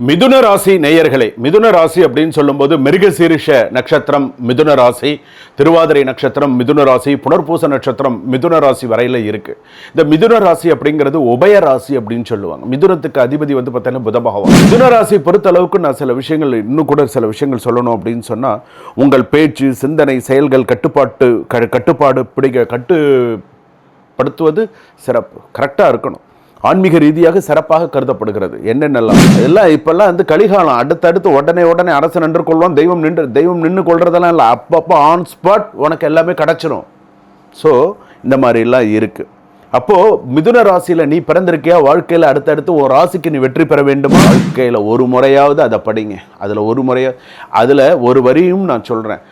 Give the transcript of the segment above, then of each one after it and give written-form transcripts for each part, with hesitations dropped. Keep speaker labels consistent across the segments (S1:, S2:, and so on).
S1: மிதுன ராசி நேயர்களே, மிதுன ராசி அப்படின்னு சொல்லும்போது மிருகசீரிஷ நட்சத்திரம் மிதுன ராசி, திருவாதிரை நட்சத்திரம் மிதுன ராசி, புனர்பூச நட்சத்திரம் மிதுன ராசி வரையில இருக்கு. இந்த மிதுன ராசி அப்படிங்கிறது உபய ராசி அப்படின்னு சொல்லுவாங்க. மிதுனத்துக்கு அதிபதி வந்து பார்த்தீங்கன்னா புத பகவான். மிதுன ராசி பொறுத்த அளவுக்கு நான் சில விஷயங்கள் இன்னும் கூட சில விஷயங்கள் சொல்லணும் அப்படின்னு சொன்னா, உங்கள் பேச்சு, சிந்தனை, செயல்கள் கட்டுப்பாடு கட்டுப்படுத்துவது சிறப்பு, கரெக்டா இருக்கணும். ஆன்மீக ரீதியாக சிறப்பாக கருதப்படுகிறது. என்னென்னலாம் எல்லாம் இப்பெல்லாம் வந்து கலிகாலம், அடுத்தடுத்து உடனே அரசு நின்று கொள்வோம், தெய்வம் நின்று கொள்றதெல்லாம் இல்லை. அப்பப்போ ஆன் ஸ்பாட் உனக்கு எல்லாமே கிடைச்சிரும். ஸோ இந்த மாதிரிலாம் இருக்கு. அப்போ மிதுன ராசியில நீ பிறந்திருக்கியா? வாழ்க்கையில் அடுத்தடுத்து ஒரு ராசிக்கு நீ வெற்றி பெற வேண்டுமா? வாழ்க்கையில் ஒரு முறையாவது அதை படிங்க. அதில் ஒரு வரியும் நான் சொல்றேன்.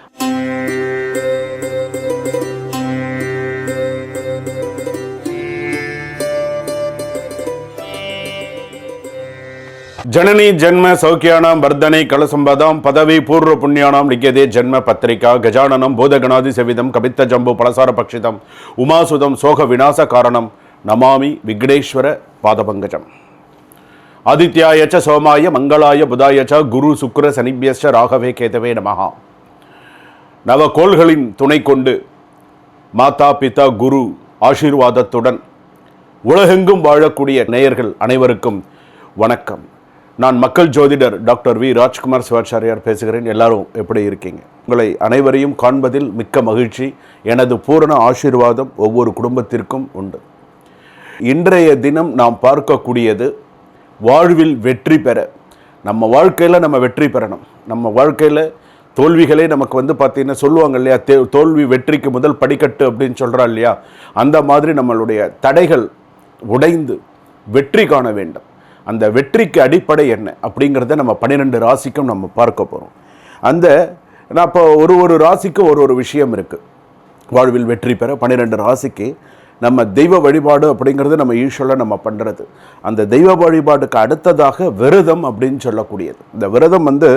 S1: ஜனனி ஜன்ம சௌக்கியானாம் வர்தனை கலசம்பதாம் பதவி பூர்வ புண்ணியானாம் லிக்கியதே ஜன்ம பத்திரிகா கஜானனம் பூதகணாதி செவிதம் கபித்த ஜம்பு பலசார பக்ஷிதம் உமாசுதம் சோக விநாச காரணம் நமாமி விக்னேஸ்வர பாதபங்கஜம். ஆதித்யாயச்ச சோமாய மங்களாய புதாயச்ச குரு சுக்கிர சனிபியஸ்ச ராகவே கேதவே நமஹா. நவகோள்களின் துணை கொண்டு மாதா பிதா குரு ஆசீர்வாதத்துடன் உலகெங்கும் வாழக்கூடிய நேயர்கள் அனைவருக்கும் வணக்கம். நான் மக்கள் ஜோதிடர் டாக்டர் வி ராஜ்குமார் சிவாச்சாரியார் பேசுகிறேன். எல்லாரும் எப்படி இருக்கீங்க? உங்களை அனைவரையும் காண்பதில் மிக்க மகிழ்ச்சி. எனது பூரண ஆசீர்வாதம் ஒவ்வொரு குடும்பத்திற்கும் உண்டு. இன்றைய தினம் நாம் பார்க்கக்கூடியது வாழ்வில் வெற்றி பெற, நம்ம வாழ்க்கையில் நம்ம வெற்றி பெறணும். நம்ம வாழ்க்கையில் தோல்விகளே நமக்கு வந்து பார்த்தீங்கன்னா சொல்லுவாங்க இல்லையா, தோல்வி வெற்றிக்கு முதல் படிக்கட்டு அப்படின்னு சொல்கிறா இல்லையா, அந்த மாதிரி நம்மளுடைய தடைகள் உடைந்து வெற்றி காண வேண்டும். அந்த வெற்றிக்கு அடிப்படை என்ன அப்படிங்கிறத நம்ம 12 ராசிக்கும் நம்ம பார்க்க போகிறோம். நான் இப்போ ஒரு ராசிக்கு ஒரு விஷயம் இருக்குது. வாழ்வில் வெற்றி பெற 12 ராசிக்கு நம்ம தெய்வ வழிபாடு அப்படிங்கிறது நம்ம யூஸ்வலாக நம்ம பண்ணுறது. அந்த தெய்வ வழிபாடுக்கு அடுத்ததாக விரதம் அப்படின்னு சொல்லக்கூடியது. இந்த விரதம் வந்து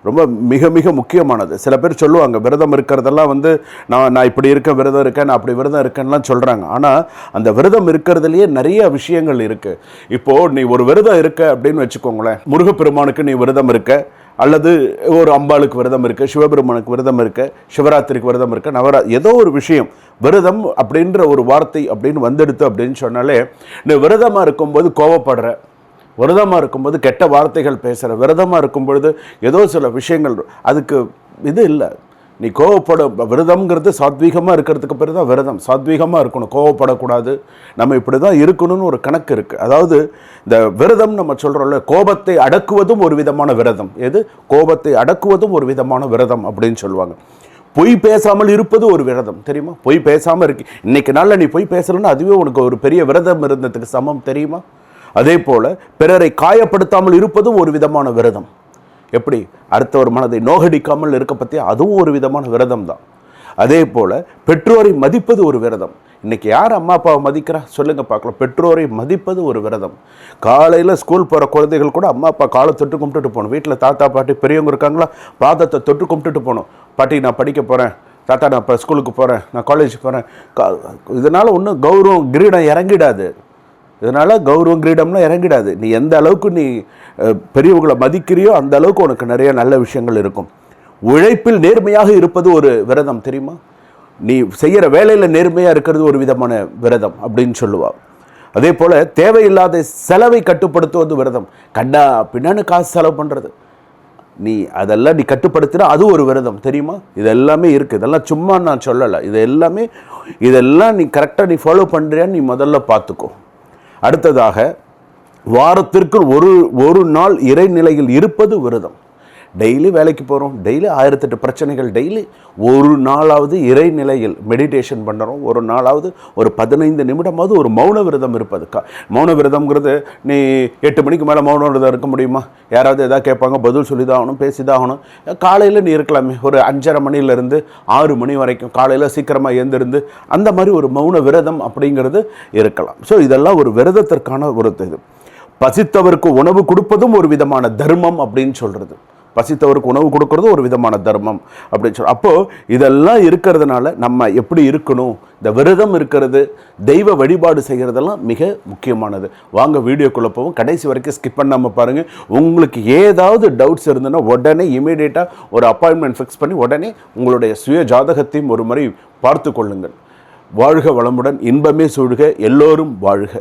S1: ரொம்ப மிக மிக முக்கியமானது. சில பேர் சொல்லுவாங்க விரதம் இருக்கிறதெல்லாம் வந்து நான் இப்படி விரதம் இருக்கேன், நான் அப்படி விரதம் இருக்கேன்லாம் சொல்கிறாங்க. ஆனால் அந்த விரதம் இருக்கிறதுலையே நிறைய விஷயங்கள் இருக்குது. இப்போது நீ ஒரு விரதம் இருக்க அப்படின்னு வச்சுக்கோங்களேன், முருகப்பெருமானுக்கு நீ விரதம் இருக்க, அல்லது ஒரு அம்பாளுக்கு விரதம் இருக்க, சிவபெருமானுக்கு விரதம் இருக்க, சிவராத்திரிக்கு விரதம் இருக்க, ஏதோ ஒரு விஷயம் விரதம் அப்படின்ற ஒரு வார்த்தை அப்படின்னு வந்துடுத்து அப்படின்னு சொன்னாலே, நீ விரதமாக இருக்கும்போது கோவப்படுற, விரதமாக இருக்கும்போது கெட்ட வார்த்தைகள் பேசுகிற, விரதமாக இருக்கும்பொழுது ஏதோ சில விஷயங்கள் அதுக்கு இது இல்லை. நீ கோவப்பட, விரதம்ங்கிறது சாத்வீகமாக இருக்கிறதுக்கு பிறகு தான் விரதம். சாத்வீகமாக இருக்கணும், கோவப்படக்கூடாது, நம்ம இப்படி தான் இருக்கணும்னு ஒரு கணக்கு இருக்குது. அதாவது இந்த விரதம் நம்ம சொல்கிறோம்ல, கோபத்தை அடக்குவதும் ஒரு விதமான விரதம். கோபத்தை அடக்குவதும் ஒரு விதமான விரதம் அப்படின்னு சொல்லுவாங்க. பொய் பேசாமல் இருப்பது ஒரு விரதம், தெரியுமா? பொய் பேசாமல் இருக்கு, இன்னைக்கு நாளில் நீ பொய் பேசலன்னா அதுவே உனக்கு ஒரு பெரிய விரதம் இருந்ததுக்கு சமம், தெரியுமா? அதே போல் பிறரை காயப்படுத்தாமல் இருப்பதும் ஒரு விதமான விரதம். எப்படி அடுத்தவர் மனதை நோகடிக்காமல் இருக்க பற்றி அதுவும் ஒரு விதமான விரதம் தான். அதே போல் பெற்றோரை மதிப்பது ஒரு விரதம். இன்றைக்கி யார் அம்மா அப்பாவை மதிக்கிறா சொல்லுங்க பார்க்கலாம். பெற்றோரை மதிப்பது ஒரு விரதம். காலையில் ஸ்கூல் போகிற குழந்தைகள் கூட அம்மா அப்பா காலை தொட்டு கும்பிட்டுட்டு போகணும். வீட்டில் தாத்தா பாட்டி பெரியவங்க இருக்காங்களா, பாதத்தை தொட்டு கும்பிட்டுட்டு போகணும். பாட்டி நான் படிக்க போகிறேன், தாத்தா நான் இப்போ ஸ்கூலுக்கு போகிறேன், நான் காலேஜ் போகிறேன். இதனால் ஒன்றும் கௌரவம் கிரீடம் இறங்கிடாது. இதனால் கௌரவம் கிரீடம்லாம் இறங்கிடாது. நீ எந்த அளவுக்கு நீ பெரியவங்களை மதிக்கிறியோ அந்த அளவுக்கு உனக்கு நிறைய நல்ல விஷயங்கள் இருக்கும். உழைப்பில் நேர்மையாக இருப்பது ஒரு விரதம், தெரியுமா? நீ செய்கிற வேலையில் நேர்மையாக இருக்கிறது ஒரு விதமான விரதம் அப்படின்னு சொல்லுவாள். அதே போல் தேவையில்லாத செலவை கட்டுப்படுத்துவது விரதம். கண்டா பின்னான்னு காசு செலவு பண்ணுறது, அதெல்லாம் நீ கட்டுப்படுத்தினா அது ஒரு விரதம், தெரியுமா? இதெல்லாமே இருக்குது. இதெல்லாம் சும்மா நான் சொல்லலை. இதெல்லாம் நீ கரெக்டாக நீ ஃபாலோ பண்ணுறியான்னு நீ முதல்ல பார்த்துக்கோ. அடுத்ததாக வாரத்திற்கு ஒரு நாள் இறைநிலையில் இருப்பது விரதம். டெய்லி வேலைக்கு போகிறோம், டெய்லி 1008 பிரச்சனைகள், டெய்லி ஒரு நாளாவது இறைநிலையில் மெடிடேஷன் பண்ணுறோம். ஒரு நாளாவது ஒரு 15 நிமிடமாவது ஒரு மௌன விரதம் இருப்பது. மௌன விரதம்ங்கிறது நீ 8 மணிக்கு மேலே மௌன விரதம் இருக்க முடியுமா? யாராவது எதாவது கேட்பாங்க, பதில் சொல்லி தான் ஆகணும், பேசி தான் ஆகணும். காலையில் நீ இருக்கலாமே, ஒரு 5:30 மணிலேருந்து 6 மணி வரைக்கும் காலையில் சீக்கிரமாக எழுந்திருந்து அந்த மாதிரி ஒரு மௌன விரதம் அப்படிங்கிறது இருக்கலாம். ஸோ இதெல்லாம் ஒரு விரதத்திற்கான ஒரு இது. பசித்தவருக்கு உணவு கொடுப்பதும் ஒரு விதமான தர்மம் அப்படின்னு சொல்கிறது. பசித்தவருக்கு உணவு கொடுக்கறது ஒரு விதமான தர்மம் அப்படின்னு சொல்லி. அப்போது இதெல்லாம் இருக்கிறதுனால நம்ம எப்படி இருக்கணும், இந்த விரதம் இருக்கிறது, தெய்வ வழிபாடு செய்கிறதெல்லாம் மிக முக்கியமானது. வாங்க வீடியோக்குள்ளே போவோம், கடைசி வரைக்கும் ஸ்கிப் பண்ணாமல் பாருங்கள். உங்களுக்கு ஏதாவது டவுட்ஸ் இருந்ததுன்னா உடனே இமீடியட்டாக ஒரு அப்பாயின்மெண்ட் ஃபிக்ஸ் பண்ணி உடனே உங்களுடைய சுய ஜாதகத்தையும் ஒரு முறை பார்த்து கொள்ளுங்கள். வாழ்க வளமுடன், இன்பமே சூழ்க, எல்லோரும் வாழ்க.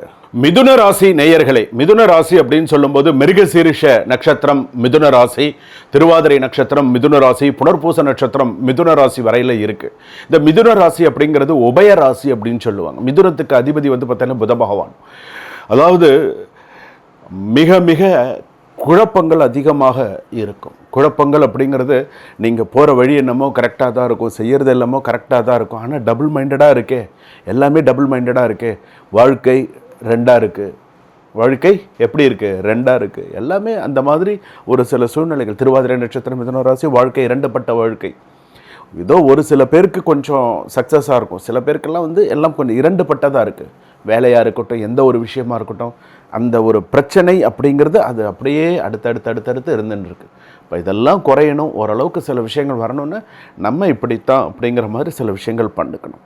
S1: மிதுன ராசி நேயர்களே, மிதுன ராசி அப்படின்னு சொல்லும்போது மிருகசீரிஷ நட்சத்திரம் மிதுன ராசி, திருவாதிரை நட்சத்திரம் மிதுன ராசி, புனர்பூச நட்சத்திரம் மிதுன ராசி வரையில் இருக்கு. இந்த மிதுன ராசி அப்படிங்கிறது உபய ராசி அப்படின்னு சொல்லுவாங்க. மிதுனத்துக்கு அதிபதி வந்து பார்த்தீங்கன்னா புத பகவான். அதாவது மிக மிக குழப்பங்கள் அதிகமாக இருக்கும். குழப்பங்கள் அப்படிங்கிறது நீங்கள் போகிற வழி என்னமோ கரெக்டாக தான் இருக்கும், செய்கிறது எல்லாமோ கரெக்டாக தான் இருக்கும், ஆனால் டபுள் மைண்டடாக இருக்கே, எல்லாமே டபுள் மைண்டடாக இருக்கே. வாழ்க்கை ரெண்டாக இருக்குது, வாழ்க்கை எப்படி இருக்குது, ரெண்டாக இருக்குது, எல்லாமே அந்த மாதிரி ஒரு சில சூழ்நிலைகள். திருவாதிரை நட்சத்திரம் மிதுன ராசி, வாழ்க்கை இரண்டுபட்ட வாழ்க்கை. ஏதோ ஒரு சில பேருக்கு கொஞ்சம் சக்ஸஸாக இருக்கும், சில பேருக்கெல்லாம் வந்து எல்லாம் கொஞ்சம் இரண்டுபட்டதாக இருக்குது. வேலையாக இருக்கட்டும், எந்த ஒரு விஷயமா இருக்கட்டும், அந்த ஒரு பிரச்சனை அப்படிங்கிறது அது அப்படியே அடுத்தடுத்து இருந்துன்னு இருக்குது. இப்போ இதெல்லாம் குறையணும், ஓரளவுக்கு சில விஷயங்கள் வரணும்னு நம்ம இப்படித்தான் அப்படிங்கிற மாதிரி சில விஷயங்கள் பண்ணிக்கணும்.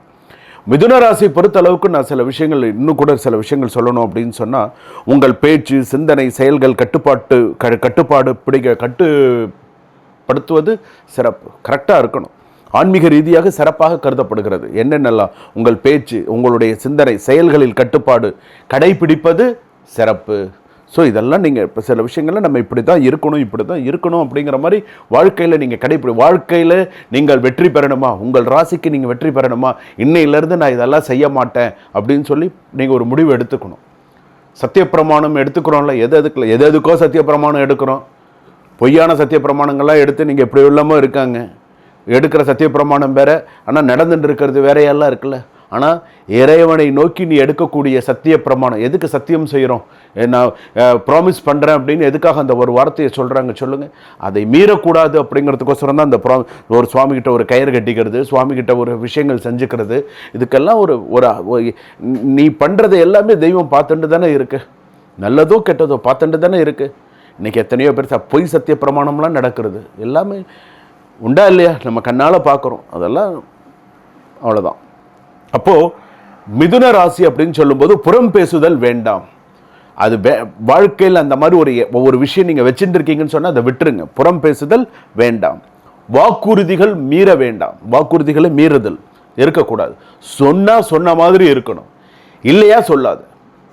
S1: மிதுன ராசி பொறுத்தளவுக்கு நான் சில விஷயங்கள் இன்னும் கூட சில விஷயங்கள் சொல்லணும் அப்படின்னு சொன்னால், உங்கள் பேச்சு, சிந்தனை, செயல்கள் கட்டுப்பாடு கட்டுப்படுத்துவது சிறப்பு, கரெக்டாக இருக்கணும். ஆன்மீக ரீதியாக சிறப்பாக கருதப்படுகிறது. என்னென்னலாம் உங்கள் பேச்சு, உங்களுடைய சிந்தனை, செயல்களில் கட்டுப்பாடு கடைபிடிப்பது சிறப்பு. ஸோ இதெல்லாம் நீங்கள் இப்போ சில விஷயங்களில் நம்ம இப்படி தான் இருக்கணும் அப்படிங்கிற மாதிரி வாழ்க்கையில் நீங்கள் வாழ்க்கையில் நீங்கள் வெற்றி பெறணுமா, உங்கள் ராசிக்கு நீங்கள் வெற்றி பெறணுமா, இன்னையிலேருந்து நான் இதெல்லாம் செய்ய மாட்டேன் அப்படின்னு சொல்லி நீங்கள் ஒரு முடிவு எடுத்துக்கணும். சத்தியப்பிரமாணம் எடுத்துக்கிறோம்ல, எதுக்கோ சத்தியப்பிரமாணம் எடுக்கிறோம். பொய்யான சத்தியப்பிரமாணங்கள்லாம் எடுத்து நீங்கள் எப்படி இல்லாமல் இருக்காங்க. எடுக்கிற சத்தியப்பிரமாணம் வேற, ஆனால் நடந்துட்டு இருக்கிறது வேறையெல்லாம் இருக்குல்ல. ஆனால் இறைவனை நோக்கி நீ எடுக்கக்கூடிய சத்திய பிரமாணம், எதுக்கு சத்தியம் செய்கிறோம், நான் ப்ராமிஸ் பண்ணுறேன் அப்படின்னு எதுக்காக அந்த ஒரு வார்த்தையை சொல்கிறாங்க சொல்லுங்கள். அதை மீறக்கூடாது அப்படிங்கிறதுக்கோசரம் தான் அந்த ஒரு சுவாமிகிட்ட ஒரு கயிறு கட்டிக்கிறது, சுவாமிகிட்ட ஒரு விஷயங்கள் செஞ்சுக்கிறது. இதுக்கெல்லாம் ஒரு நீ பண்ணுறது எல்லாமே தெய்வம் பார்த்துட்டு தானே இருக்குது, நல்லதோ கெட்டதோ பார்த்துட்டு தானே இருக்குது. இன்றைக்கி எத்தனையோ பேர் பொய் சத்திய பிரமாணம்லாம் நடக்கிறது, எல்லாமே உண்டா இல்லையா, நம்ம கண்ணால் பார்க்குறோம். அதெல்லாம் அவ்வளோதான். அப்போது மிதுன ராசி அப்படின்னு சொல்லும்போது புறம் பேசுதல் வேண்டாம். அது வாழ்க்கையில் அந்த மாதிரி ஒவ்வொரு விஷயம் நீங்கள் வச்சுட்டு இருக்கீங்கன்னு சொன்னால் அதை விட்டுருங்க. புறம் பேசுதல் வேண்டாம். வாக்குறுதிகள் மீற வேண்டாம். வாக்குறுதிகளை மீறுதல் இருக்கக்கூடாது. சொன்ன மாதிரி இருக்கணும், இல்லையா சொல்லாது.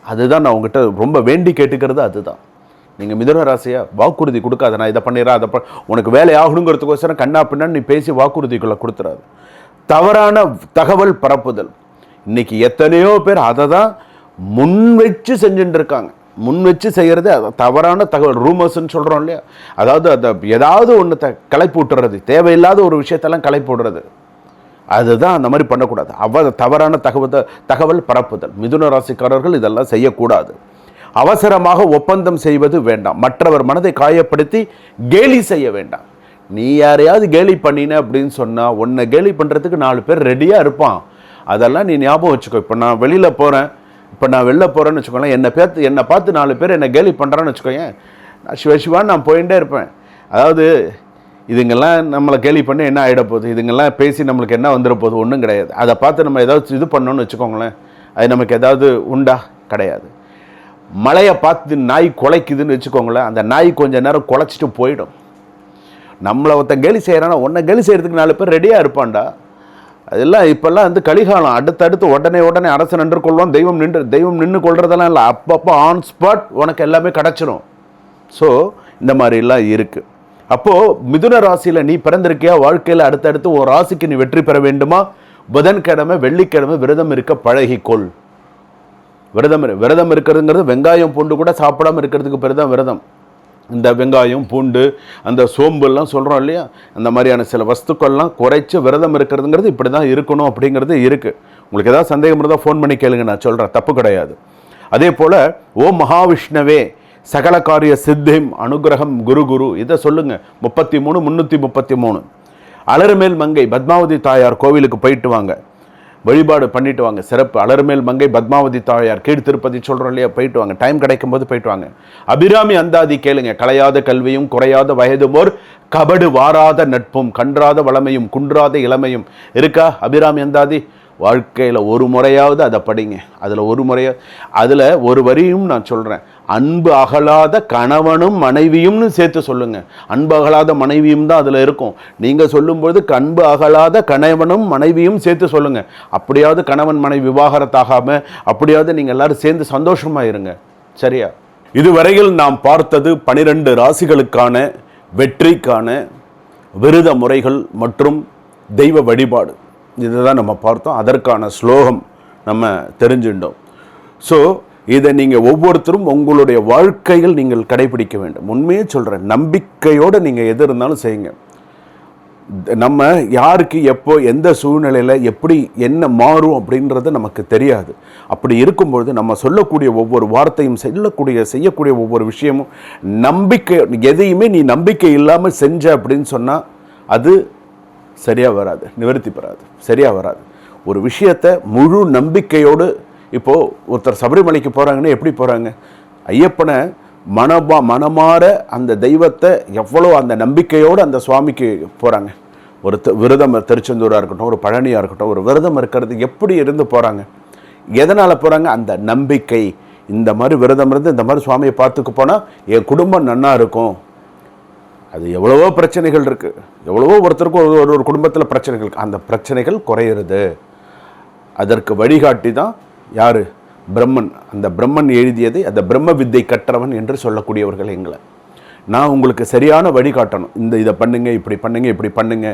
S1: அதுதான் நான் உங்ககிட்ட ரொம்ப வேண்டி கேட்டுக்கிறது. அதுதான் நீங்கள் மிதுன ராசியா வாக்குறுதி கொடுக்காத, நான் இதை பண்ணிடுறேன், உனக்கு வேலை ஆகணுங்கிறதுக்கோசரம் கண்ணா பின்னான்னு நீ பேசி வாக்குறுதிக்குள்ளே கொடுத்துறாது. தவறான தகவல் பரப்புதல், இன்னைக்கு எத்தனையோ பேர் அதை தான் முன் வச்சு செஞ்சுட்டு இருக்காங்க. முன் வச்சு செய்கிறது தவறான தகவல், ரூமர்ஸ்ன்னு சொல்கிறோம் இல்லையா, அதாவது அதை ஏதாவது ஒன்று கலைப்பு விட்டுறது, தேவையில்லாத ஒரு விஷயத்தெல்லாம் கலைப்பு விடுறது, அதுதான் அந்த மாதிரி பண்ணக்கூடாது. தவறான தகவல் பரப்புதல், மிதுன ராசிக்காரர்கள் இதெல்லாம் செய்யக்கூடாது. அவசரமாக ஒப்பந்தம் செய்வது வேண்டாம். மற்றவர் மனதை காயப்படுத்தி கேலி செய்ய வேண்டாம். நீ யாரையாவது கேலி பண்ணின அப்படின்னு சொன்னால் உன்னை கேலி பண்ணுறதுக்கு 4 பேர் ரெடியாக இருப்பான். அதெல்லாம் நீ ஞாபகம் வச்சுக்கோ. இப்போ நான் வெளியில் போகிறேன்னு வச்சுக்கோங்களேன், என்னை பார்த்து 4 பேர் என்னை கேலி பண்ணுறான்னு வச்சுக்கோங்க, நான் சிவான்னு நான் போயிட்டே இருப்பேன். அதாவது இதுங்கெல்லாம் நம்மளை கேலி பண்ணி என்ன ஆகிட போகுது, இதுங்கெல்லாம் பேசி நம்மளுக்கு என்ன வந்துட போகுது, ஒன்றும் கிடையாது. அதை பார்த்து நம்ம ஏதாவது இது பண்ணோன்னு வச்சுக்கோங்களேன், அது நமக்கு ஏதாவது உண்டா, கிடையாது. மழையை பார்த்து நாய் குலைக்குதுன்னு வச்சுக்கோங்களேன், அந்த நாய் கொஞ்ச நேரம் குலைச்சிட்டு போயிடும். நம்மளை ஒருத்தன் கேலி செய்கிறானா, உன்னை கேலி செய்கிறதுக்கு 4 பேர் ரெடியாக இருப்பான்டா. அதெல்லாம் இப்போல்லாம் வந்து கலிகாலம். அடுத்தடுத்து உடனே அரசு நின்று கொள்வோம், தெய்வம் நின்று கொள்றதெல்லாம் இல்லை. அப்பப்போ ஆன் ஸ்பாட் உனக்கு எல்லாமே கிடச்சிரும். ஸோ இந்த மாதிரிலாம் இருக்குது. அப்போது மிதுன ராசியில் நீ பிறந்திருக்கியா, வாழ்க்கையில் அடுத்தடுத்து ஒரு ராசிக்கு நீ வெற்றி பெற வேண்டுமா, புதன்கிழமை வெள்ளிக்கிழமை விரதம் இருக்க பழகிக்கொள். விரதம் இருக்கிறதுங்கிறது வெங்காயம் பூண்டு கூட சாப்பிடாமல் இருக்கிறதுக்கு பேர் தான் விரதம். இந்த வெங்காயம் பூண்டு அந்த சோம்புலாம் சொல்கிறோம் இல்லையா, அந்த மாதிரியான சில வஸ்துக்கள்லாம் குறைச்சி விரதம் இருக்கிறதுங்கிறது இப்படி தான் இருக்கணும் அப்படிங்கிறது இருக்குது. உங்களுக்கு ஏதாவது சந்தேகம் இருந்தால் ஃபோன் பண்ணி கேளுங்க, நான் சொல்கிறேன், தப்பு கிடையாது. அதே போல் ஓம் மகாவிஷ்ணவே சகல காரிய சித்திம் அனுகிரகம் குரு இதை சொல்லுங்கள். 33 333 அலறுமேல் மங்கை பத்மாவதி தாயார் கோவிலுக்கு போயிட்டு வாங்க. வழிபாடு பண்ணிட்டு வாங்க. சிறப்பு. அலர்மேல் மங்கை பத்மாவதி தாயார், கீழ் திருப்பதி சொல்கிறோம் இல்லையா, போயிட்டு வாங்க. டைம் கிடைக்கும் போது போயிட்டு வாங்க. அபிராமி அந்தாதி கேளுங்க. கலையாத கல்வியும் குறையாத வயதுமோர் கபடு வாராத நட்பும் கன்றாத வளமையும் குன்றாத இளமையும் இருக்கா அபிராமி அந்தாதி? வாழ்க்கையில் ஒரு முறையாவது அதை படிங்க. அதில் ஒரு வரியும் நான் சொல்கிறேன், அன்பு அகலாத கணவனும் மனைவியும்னு சேர்த்து சொல்லுங்கள். அன்பு அகலாத மனைவியும் தான் அதில் இருக்கும். நீங்கள் சொல்லும்போது அன்பு அகலாத கணவனும் மனைவியும் சேர்த்து சொல்லுங்கள். அப்படியாவது கணவன் மனைவி விவாகரத்தாகாமல் அப்படியாவது நீங்கள் எல்லாரும் சேர்ந்து சந்தோஷமாக இருங்க. சரியா? இதுவரையில் நாம் பார்த்தது 12 ராசிகளுக்கான வெற்றிக்கான விரத முறைகள் மற்றும் தெய்வ வழிபாடு. இதுதான் நம்ம பார்த்தோம். அதற்கான ஸ்லோகம் நம்ம தெரிஞ்சுட்டோம். ஸோ இதை நீங்கள் ஒவ்வொருத்தரும் உங்களுடைய வாழ்க்கையில் நீங்கள் கடைபிடிக்க வேண்டும். உண்மையே சொல்கிறேன், நம்பிக்கையோடு நீங்கள் எது இருந்தாலும் செய்யுங்க. நம்ம யாருக்கு எப்போ எந்த சூழ்நிலையில் எப்படி என்ன மாறும் அப்படின்றது நமக்கு தெரியாது. அப்படி இருக்கும்பொழுது நம்ம சொல்லக்கூடிய ஒவ்வொரு வார்த்தையும் செய்யக்கூடிய ஒவ்வொரு விஷயமும் நம்பிக்கை, எதையுமே நீ நம்பிக்கை இல்லாமல் செஞ்ச அப்படின்னு சொன்னால் அது சரியாக வராது, நிவர்த்தி பெறாது, சரியாக வராது. ஒரு விஷயத்தை முழு நம்பிக்கையோடு, இப்போது ஒருத்தர் சபரிமலைக்கு போகிறாங்கன்னா எப்படி போகிறாங்க? ஐயப்பனை மனமாற அந்த தெய்வத்தை எவ்வளோ அந்த நம்பிக்கையோடு அந்த சுவாமிக்கு போகிறாங்க. ஒரு விரதம், திருச்செந்தூராக இருக்கட்டும், ஒரு பழனியாக இருக்கட்டும், ஒரு விரதம் இருக்கிறது எப்படி இருந்து போகிறாங்க? எதனால் போகிறாங்க? அந்த நம்பிக்கை. இந்த மாதிரி விரதம் இருந்து இந்த மாதிரி சுவாமியை பார்த்துக்கு போனால் என் குடும்பம் நன்னா இருக்கும். அது எவ்வளவோ பிரச்சனைகள் இருக்குது, எவ்வளவோ ஒருத்தருக்கும் ஒரு குடும்பத்தில் பிரச்சனைகள் இருக்குது. அந்த பிரச்சனைகள் குறையிறது. அதற்கு வழிகாட்டி தான் யார்? பிரம்மன். அந்த பிரம்மன் எழுதியதை அந்த பிரம்ம வித்தை கற்றவன் என்று சொல்லக்கூடியவர்கள் எங்களை. நான் உங்களுக்கு சரியான வழிகாட்டணும். இதை பண்ணுங்க, இப்படி பண்ணுங்க, இப்படி பண்ணுங்க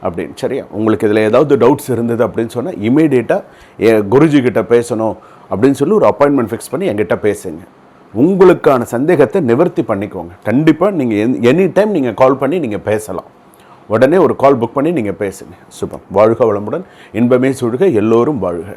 S1: அப்படின்னு. சரியா? உங்களுக்கு இதில் ஏதாவது டவுட்ஸ் இருந்தது அப்படின்னு சொன்னால் இமீடியட்டாக குருஜி கிட்ட பேசணும் அப்படின்னு சொல்லி ஒரு அப்பாயின்மெண்ட் ஃபிக்ஸ் பண்ணி என்கிட்ட பேசுங்க. உங்களுக்கான சந்தேகத்தை நிவர்த்தி பண்ணிக்கோங்க. கண்டிப்பாக நீங்கள் எனி டைம் நீங்கள் கால் பண்ணி நீங்கள் பேசலாம். உடனே ஒரு கால் புக் பண்ணி நீங்கள் பேசுங்க. சுபம். வாழ்க வளமுடன். இன்பமே சூழ்க. எல்லோரும் வாழ்க.